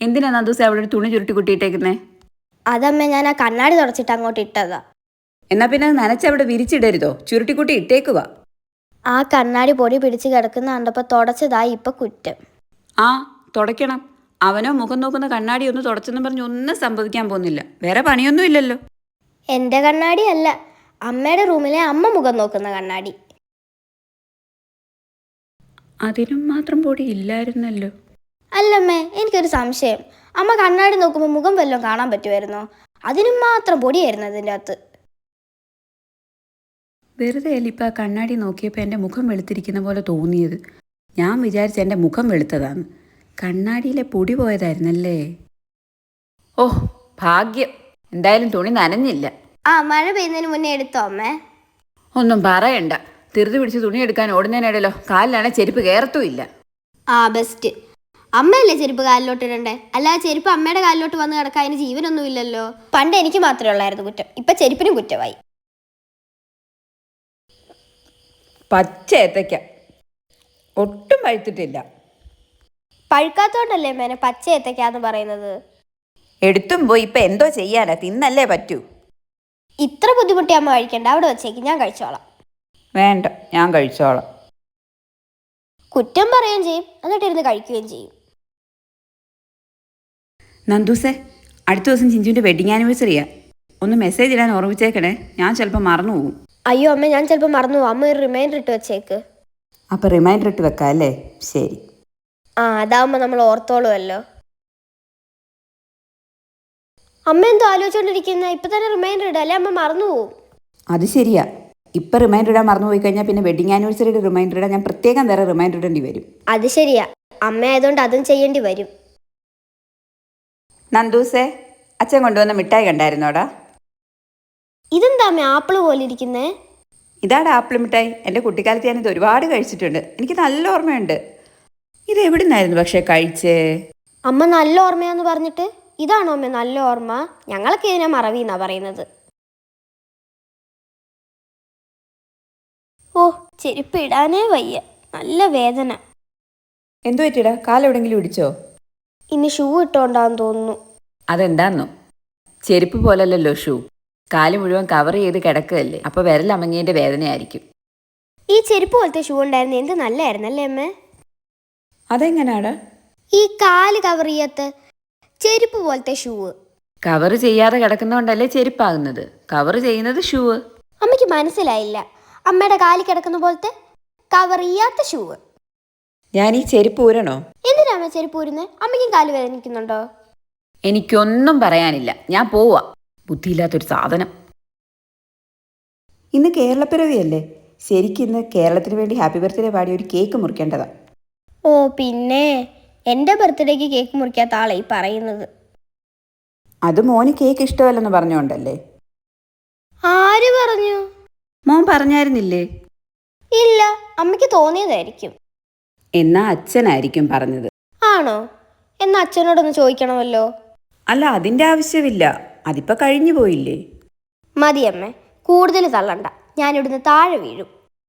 എന്തിനാ നന്ദൂസേ അവിടെ ഒരു തുണി ചുരുട്ടി കുട്ടിയിട്ടേക്കുന്നേ? അതമ്മേ, ഞാൻ ആ കണ്ണാടി തുടച്ചിട്ട് അങ്ങോട്ട് ഇട്ടതാ. എന്നാ പിന്നെ നനച്ചവിടെ വിരിച്ചിടരുതോ? ചുരുട്ടിക്കുട്ടി ഇട്ടേക്കുക. ആ കണ്ണാടി പൊടി പിടിച്ച് കിടക്കുന്ന കണ്ടപ്പോൾ തുടച്ചതായി ഇപ്പൊ കുറ്റം. ആ, തുടയ്ക്കണം. അവനോ മുഖം നോക്കുന്ന കണ്ണാടി ഒന്ന് തുടച്ചെന്ന് പറഞ്ഞ് ഒന്നും സംഭവിക്കാൻ പോകുന്നില്ല. വേറെ പണിയൊന്നും ഇല്ലല്ലോ. എൻ്റെ കണ്ണാടി അല്ല, അമ്മയുടെ റൂമിലെ അമ്മ മുഖം നോക്കുന്ന കണ്ണാടി. അതിനും മാത്രം പൊടി ഇല്ലായിരുന്നല്ലോ. അല്ലമ്മേ, എനിക്കൊരു സംശയം. അമ്മ കണ്ണാടി നോക്കുമ്പോൾ മുഖം വല്ലതും കാണാൻ പറ്റുമായിരുന്നോ? അതിനും മാത്രം പൊടിയായിരുന്നു അതിൻ്റെ അകത്ത്. വെറുതെ അല്ല ഇപ്പം ആ കണ്ണാടി നോക്കിയപ്പോൾ എൻ്റെ മുഖം വെളുത്തിരിക്കുന്ന പോലെ തോന്നിയത്. ഞാൻ വിചാരിച്ച എൻ്റെ മുഖം വെളുത്തതാണ്. കണ്ണാടിയിലെ പൊടി പോയതായിരുന്നല്ലേ. ഓ ഭാഗ്യം, എന്തായാലും തുണി നനഞ്ഞില്ല. ആ, മഴ പെയ്യുന്നതിന് മുന്നേ എടുത്തോ അമ്മേ? ഒന്നും പറയണ്ട. ധൃതി പിടിച്ച് തുണി എടുക്കാൻ ഓടുന്നതിനിടയിലോ കാലിലാണെ ചെരുപ്പ് കയറത്തുമില്ല. ആ, ബെസ്റ്റ്. അമ്മയല്ലേ ചെരുപ്പ് കാലിലോട്ട് ഇടണ്ടേ? അല്ലാതെ ചെരുപ്പ് അമ്മയുടെ കാലിലോട്ട് വന്ന് കിടക്കാൻ അതിന് ജീവനൊന്നും ഇല്ലല്ലോ. പണ്ട് എനിക്ക് മാത്രമേ ഉള്ളായിരുന്നു കുറ്റം, ഇപ്പൊ ചെരുപ്പിനും കുറ്റമായി. പച്ച ഏത്തയ്ക്ക ഒട്ടും പഴുത്തിട്ടില്ല. പഴുക്കാത്തോണ്ടല്ലേ മേനെ പച്ച ഏത്തയ്ക്കാന്ന് പറയുന്നത്. എടുത്തും പോയി ഇപ്പം എന്തോ ചെയ്യാനാ, തിന്നല്ലേ പറ്റൂ. ഇത്ര ബുദ്ധിമുട്ടി അമ്മ കഴിക്കണ്ട, അവിടെ വെച്ചേക്ക്, ഞാൻ കഴിച്ചോളാം. വേണ്ട, ഞാൻ കഴിച്ചോളാം. കുറ്റം പറയുകയും ചെയ്യും, എന്നിട്ടിരുന്ന് കഴിക്കുകയും ചെയ്യും. നന്ദൂസേ, അടുത്ത ദിവസം ചിഞ്ചുവിൻ്റെ വെഡിങ് ആനിവേഴ്സറിയാ. ഒന്ന് മെസ്സേജ് ഇടാൻ ഓർമ്മിച്ചേക്കണേ, ഞാൻ ചിലപ്പോൾ മറന്നു പോകും. അയ്യോ അമ്മ, ഞാൻ ചിലപ്പോൾ മറന്നു പോകും. അമ്മ ഒരു റിമൈൻഡർ ഇട്ട് വെച്ചേക്ക്. അപ്പോൾ റിമൈൻഡർ ഇട്ട് വെക്കാം അല്ലേ? ശരി. ആ, അതാവുമ്പോൾ നമ്മൾ ഓർത്തോളുമല്ലോ. അമ്മ എന്തോ ആലോചിച്ചോണ്ടിരിക്കുന്ന? ഇപ്പൊ തന്നെ റിമൈൻഡർ ഇടല്ലേ, അമ്മ മറന്നു പോവും. അത് ശരിയാ. ഇപ്പം റിമൈൻഡർ ഇടാൻ മറന്നു പോയി കഴിഞ്ഞാൽ പിന്നെ വെഡിങ് ആനിവേഴ്സറിയുടെ റിമൈൻഡർ ഇടാൻ ഞാൻ പ്രത്യേകം വേറെ റിമൈൻഡർ ഇടേണ്ടി വരും. അത് ശരിയാ, അമ്മ ആയതുകൊണ്ട് അതും ചെയ്യേണ്ടി വരും. നന്ദൂസേ, അച്ഛൻ കൊണ്ടുവന്ന മിഠായി കണ്ടായിരുന്നോടാ? ഇതെന്താ അമ്മ ആപ്പിള് പോലെ ഇരിക്കുന്നേ? ഇതാണ് ആപ്പിൾ മിഠായി. എൻ്റെ കുട്ടിക്കാലത്ത് ഞാനിത് ഒരുപാട് കഴിച്ചിട്ടുണ്ട്. എനിക്ക് നല്ല ഓർമ്മയുണ്ട്. ഇത് എവിടെ നിന്നായിരുന്നു പക്ഷേ കഴിച്ചേ? അമ്മ നല്ല ഓർമ്മയാന്ന് പറഞ്ഞിട്ട് ഇതാണോ അമ്മ നല്ല ഓർമ്മ? ഞങ്ങളൊക്കെ ഇതിനെ മറവിന്നാ പറയുന്നത്. ഓ, ചെരുപ്പ് ഇടാനേ വയ്യ, നല്ല വേദന. എന്തു പറ്റിടാ? കാലെവിടെങ്കിലും ഇടിച്ചോ? ഇനി ഷൂ ഇട്ടോണ്ടാന്ന് തോന്നുന്നു. അതെന്താന്നോ, ചെരുപ്പ് പോലല്ലല്ലോ ഷൂ. കാല് മുഴുവൻ കവർ ചെയ്ത് കിടക്കുകയല്ലേ, അപ്പോൾ വിരലമങ്ങിയതിൻ്റെ വേദനയായിരിക്കും. ഈ ചെരുപ്പ് പോലത്തെ ഷൂ ഉണ്ടായിരുന്നു എന്ത് നല്ലായിരുന്നല്ലേ അമ്മ? അതെങ്ങനാടാ? ഈ കാല് കവർ ചെയ്യാത്ത ചെരുപ്പ് പോലത്തെ ഷൂ. കവർ ചെയ്യാതെ കിടക്കുന്നതുകൊണ്ടല്ലേ ചെരുപ്പാകുന്നത്. കവർ ചെയ്യുന്നത് ഷൂ. അമ്മയ്ക്ക് മനസ്സിലായില്ല. അമ്മയുടെ കാലിൽ കിടക്കുന്ന പോലത്തെ കവർ ചെയ്യാത്ത ഷൂ. ഞാൻ ഈ ചെരുപ്പ് ഊരണോ? എന്തിനാ അമ്മ ചെരുപ്പ് ഊരുന്നേ? അമ്മയ്ക്കും കാല് വേദനിക്കുന്നുണ്ടോ? എനിക്കൊന്നും പറയാനില്ല, ഞാൻ പോവാ. ബുദ്ധിയില്ലാത്തൊരു സാധനം. ഇന്ന് കേരളപ്പിറവിയല്ലേ? ശരിക്കും ഇന്ന് കേരളത്തിന് വേണ്ടി ഹാപ്പി ബർത്ത്ഡേ പാടി ഒരു കേക്ക് മുറിക്കേണ്ടതാ. ഓ പിന്നെ, എൻ്റെ ബർത്ത്ഡേക്ക് കേക്ക് മുറിക്കാത്ത ആളെ ഈ പറയുന്നത്. അത് മോന് കേക്ക് ഇഷ്ടമല്ലെന്ന് പറഞ്ഞോണ്ടല്ലേ? ആര് പറഞ്ഞു? മോൻ പറഞ്ഞായിരുന്നില്ലേ? ഇല്ല, അമ്മയ്ക്ക് തോന്നിയതായിരിക്കും. എന്നാ അച്ഛനായിരിക്കും പറഞ്ഞത്. ആണോ? എന്നാ അച്ഛനോടൊന്ന് ചോദിക്കണമല്ലോ. അല്ല, അതിൻ്റെ ആവശ്യമില്ല, അതിപ്പോൾ കഴിഞ്ഞു പോയില്ലേ. മതി അമ്മേ, കൂടുതൽ തള്ളണ്ട, ഞാനിവിടുന്ന് താഴെ വീഴും.